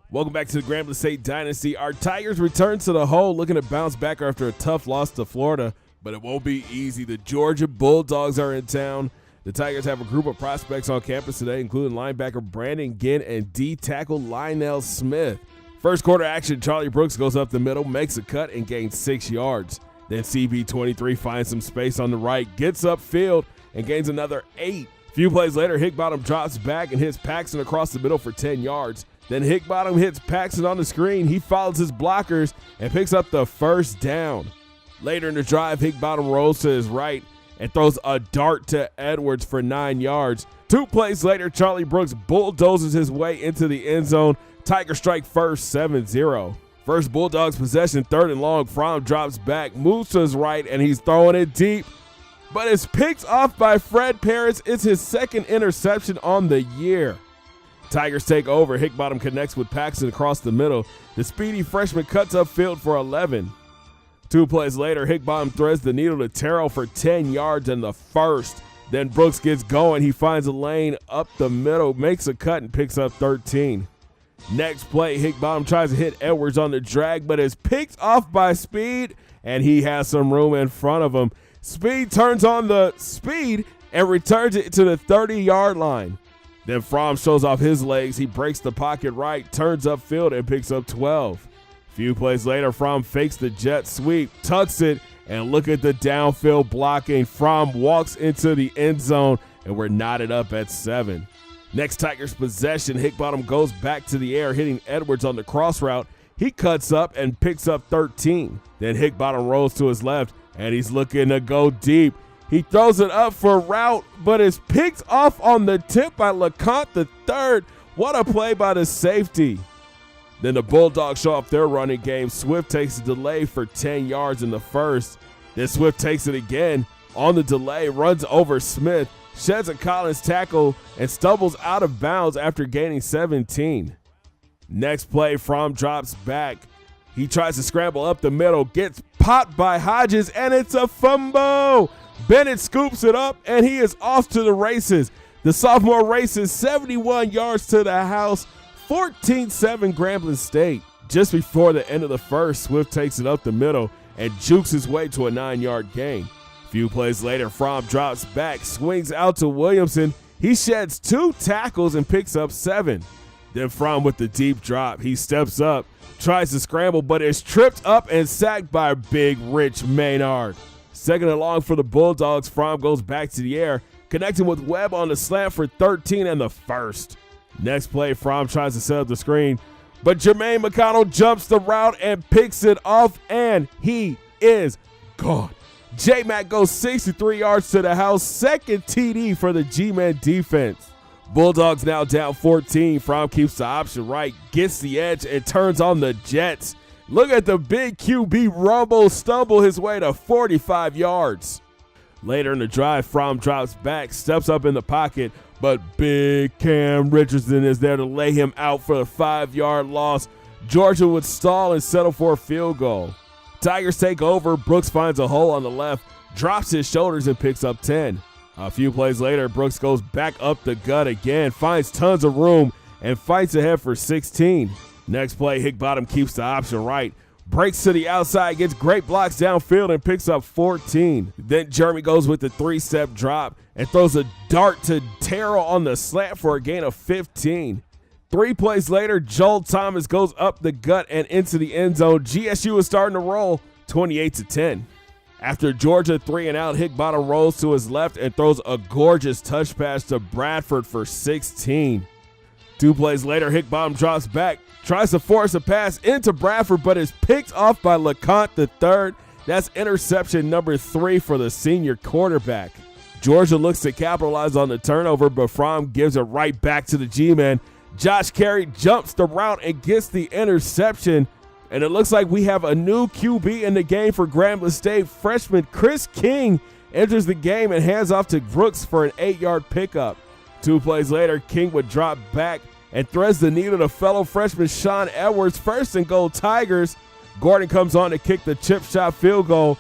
Welcome back to the Grambling State Dynasty. Our Tigers return to the hole, looking to bounce back after a tough loss to Florida, but it won't be easy. The Georgia Bulldogs are in town. The Tigers have a group of prospects on campus today, including linebacker Brandon Ginn and D-tackle Lionel Smith. First quarter action, Charlie Brooks goes up the middle, makes a cut, and gains 6 yards. Then CB23 finds some space on the right, gets upfield, and gains another 8. A few plays later, Hickbottom drops back and hits Paxton across the middle for 10 yards. Then Hickbottom hits Paxton on the screen. He follows his blockers and picks up the first down. Later in the drive, Hickbottom rolls to his right and throws a dart to Edwards for 9 yards. 2 plays later, Charlie Brooks bulldozes his way into the end zone. Tigers strike first, 7-0. First Bulldogs possession, 3rd and long. Fromm drops back, moves to his right, and he's throwing it deep. But it's picked off by Fred Parris. It's his 2nd interception on the year. Tigers take over. Hickbottom connects with Paxton across the middle. The speedy freshman cuts upfield for 11. 2 plays later, Hickbottom threads the needle to Terrell for 10 yards and the first. Then Brooks gets going. He finds a lane up the middle, makes a cut, and picks up 13. Next play, Hickbottom tries to hit Edwards on the drag, but is picked off by Speed, and he has some room in front of him. Speed turns on the speed and returns it to the 30-yard line. Then Fromm shows off his legs. He breaks the pocket right, turns upfield, and picks up 12. A few plays later, Fromm fakes the jet sweep, tucks it, and look at the downfield blocking. Fromm walks into the end zone, and we're knotted up at 7. Next Tigers possession, Hickbottom goes back to the air, hitting Edwards on the cross route. He cuts up and picks up 13. Then Hickbottom rolls to his left, and he's looking to go deep. He throws it up for a route, but is picked off on the tip by LeConte III. What a play by the safety. Then the Bulldogs show off their running game. Swift takes a delay for 10 yards in the first. Then Swift takes it again on the delay, runs over Smith, sheds a Collins tackle, and stumbles out of bounds after gaining 17. Next play, Fromm drops back. He tries to scramble up the middle, gets popped by Hodges, and it's a fumble. Bennett scoops it up, and he is off to the races. The sophomore races 71 yards to the house, 14-7 Grambling State. Just before the end of the first, Swift takes it up the middle and jukes his way to a 9-yard gain. A few plays later, Fromm drops back, swings out to Williamson. He sheds 2 tackles and picks up 7. Then Fromm with the deep drop. He steps up, tries to scramble, but is tripped up and sacked by Big Rich Maynard. 2nd and long for the Bulldogs. Fromm goes back to the air, connecting with Webb on the slant for 13 and the first. Next play, Fromm tries to set up the screen, but Jermaine McConnell jumps the route and picks it off, and he is gone. J-Mac goes 63 yards to the house, 2nd TD for the G-Man defense. Bulldogs now down 14. Fromm keeps the option right, gets the edge, and turns on the Jets. Look at the big QB stumble his way to 45 yards. Later in the drive, Fromm drops back, steps up in the pocket, but big Cam Richardson is there to lay him out for a 5-yard loss. Georgia would stall and settle for a field goal. Tigers take over. Brooks finds a hole on the left, drops his shoulders, and picks up 10. A few plays later, Brooks goes back up the gut again, finds tons of room, and fights ahead for 16. Next play, Hickbottom keeps the option right, breaks to the outside, gets great blocks downfield, and picks up 14. Then Jeremy goes with the 3-step drop and throws a dart to Terrell on the slant for a gain of 15. 3 plays later, Joel Thomas goes up the gut and into the end zone. GSU is starting to roll 28-10. After Georgia 3 and out, Hickbottom rolls to his left and throws a gorgeous touch pass to Bradford for 16. 2 plays later, Hickbottom drops back, tries to force a pass into Bradford, but is picked off by LeConte III. That's interception number 3 for the senior quarterback. Georgia looks to capitalize on the turnover, but Fromm gives it right back to the G-Man. Josh Carey jumps the route and gets the interception. And it looks like we have a new QB in the game for Grambling State. Freshman Chris King enters the game and hands off to Brooks for an 8-yard pickup. 2 plays later, King would drop back and threads the needle to fellow freshman Sean Edwards. 1st and goal Tigers. Gordon comes on to kick the chip shot field goal,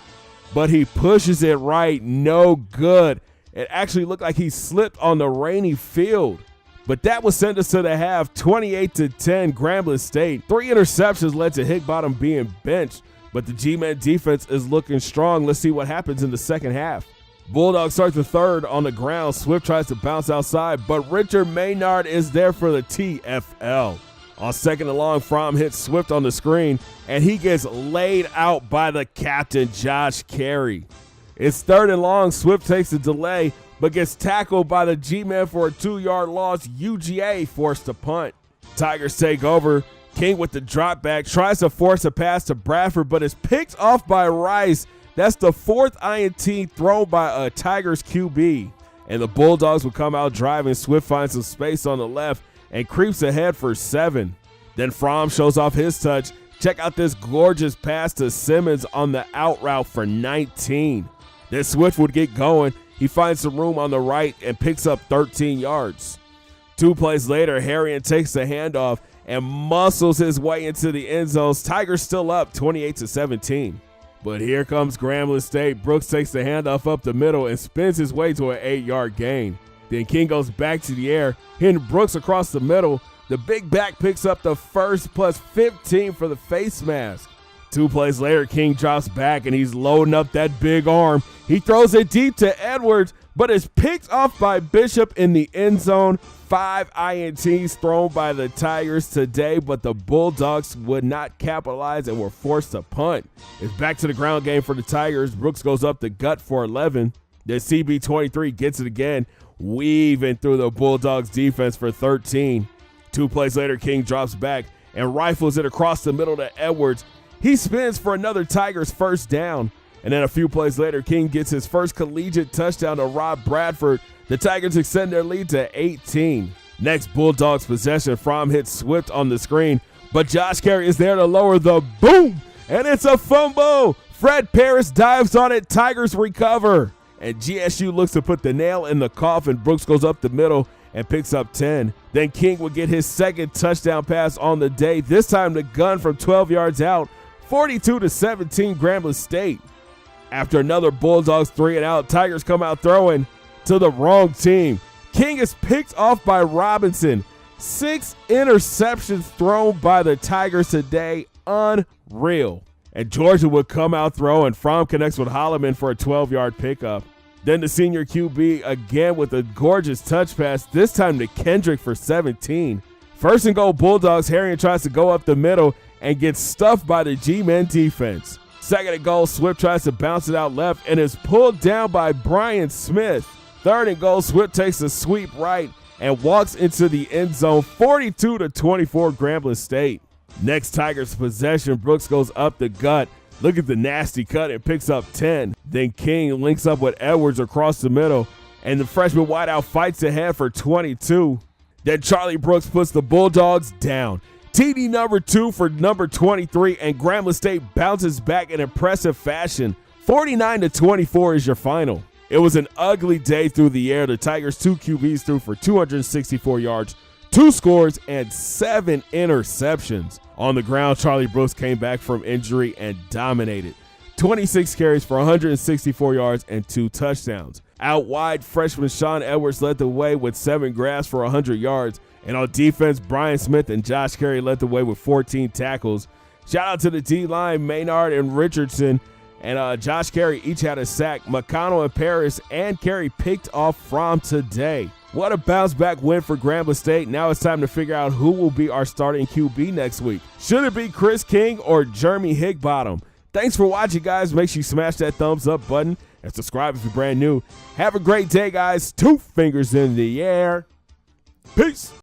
but he pushes it right. No good. It actually looked like he slipped on the rainy field. But that would send us to the half, 28-10 Grambling State. 3 interceptions led to Higgbottom being benched, but the G-Men defense is looking strong. Let's see what happens in the second half. Bulldogs start the third on the ground. Swift tries to bounce outside, but Richard Maynard is there for the TFL. On second and long, Fromm hits Swift on the screen, and he gets laid out by the captain, Josh Carey. It's third and long. Swift takes a delay, but gets tackled by the G-Men for a 2-yard loss. UGA forced to punt. Tigers take over. King with the drop back tries to force a pass to Bradford, but is picked off by Rice. That's the 4th INT thrown by a Tigers QB. And the Bulldogs will come out driving. Swift finds some space on the left and creeps ahead for 7. Then Fromm shows off his touch. Check out this gorgeous pass to Simmons on the out route for 19. Then Swift would get going. He finds some room on the right and picks up 13 yards. 2 plays later, Harrion takes the handoff and muscles his way into the end zones. Tigers still up 28-17. But here comes Grambling State. Brooks takes the handoff up the middle and spins his way to an 8-yard gain. Then King goes back to the air, hitting Brooks across the middle. The big back picks up the first plus 15 for the face mask. 2 plays later, King drops back and he's loading up that big arm. He throws it deep to Edwards, but is picked off by Bishop in the end zone. 5 INTs thrown by the Tigers today, but the Bulldogs would not capitalize and were forced to punt. It's back to the ground game for the Tigers. Brooks goes up the gut for 11. Then CB23 gets it again, weaving through the Bulldogs defense for 13. 2 plays later, King drops back and rifles it across the middle to Edwards. He spins for another Tigers first down. And then a few plays later, King gets his first collegiate touchdown to Rob Bradford. The Tigers extend their lead to 18. Next Bulldogs possession, Fromm hits Swift on the screen, but Josh Carey is there to lower the boom, and it's a fumble. Fred Paris dives on it, Tigers recover. And GSU looks to put the nail in the coffin. Brooks goes up the middle and picks up 10. Then King would get his second touchdown pass on the day, this time the gun from 12 yards out, 42-17 Grambling State. After another Bulldogs 3 and out, Tigers come out throwing to the wrong team. King is picked off by Robinson. 6 interceptions thrown by the Tigers today. Unreal. And Georgia would come out throwing. Fromm connects with Holloman for a 12-yard pickup. Then the senior QB again with a gorgeous touch pass, this time to Kendrick for 17. First and goal Bulldogs. Harrion tries to go up the middle and gets stuffed by the G-Men defense. Second and goal, Swift tries to bounce it out left and is pulled down by Brian Smith. Third and goal, Swift takes a sweep right and walks into the end zone, 42-24 Grambling State. Next Tigers possession, Brooks goes up the gut. Look at the nasty cut and picks up 10. Then King links up with Edwards across the middle, and the freshman wideout fights ahead for 22. Then Charlie Brooks puts the Bulldogs down. TD number 2 for number 23, and Grambling State bounces back in impressive fashion. 49-24 is your final. It was an ugly day through the air. The Tigers' 2 QBs threw for 264 yards, 2 scores, and 7 interceptions. On the ground, Charlie Brooks came back from injury and dominated. 26 carries for 164 yards and 2 touchdowns. Out wide, freshman Sean Edwards led the way with 7 grabs for 100 yards. And on defense, Brian Smith and Josh Carey led the way with 14 tackles. Shout out to the D-line, Maynard and Richardson. And Josh Carey each had a sack. McConnell and Paris and Carey picked off Fromm today. What a bounce back win for Grambling State. Now it's time to figure out who will be our starting QB next week. Should it be Chris King or Jeremy Higgbottom? Thanks for watching, guys. Make sure you smash that thumbs up button and subscribe if you're brand new. Have a great day, guys. 2 fingers in the air. Peace.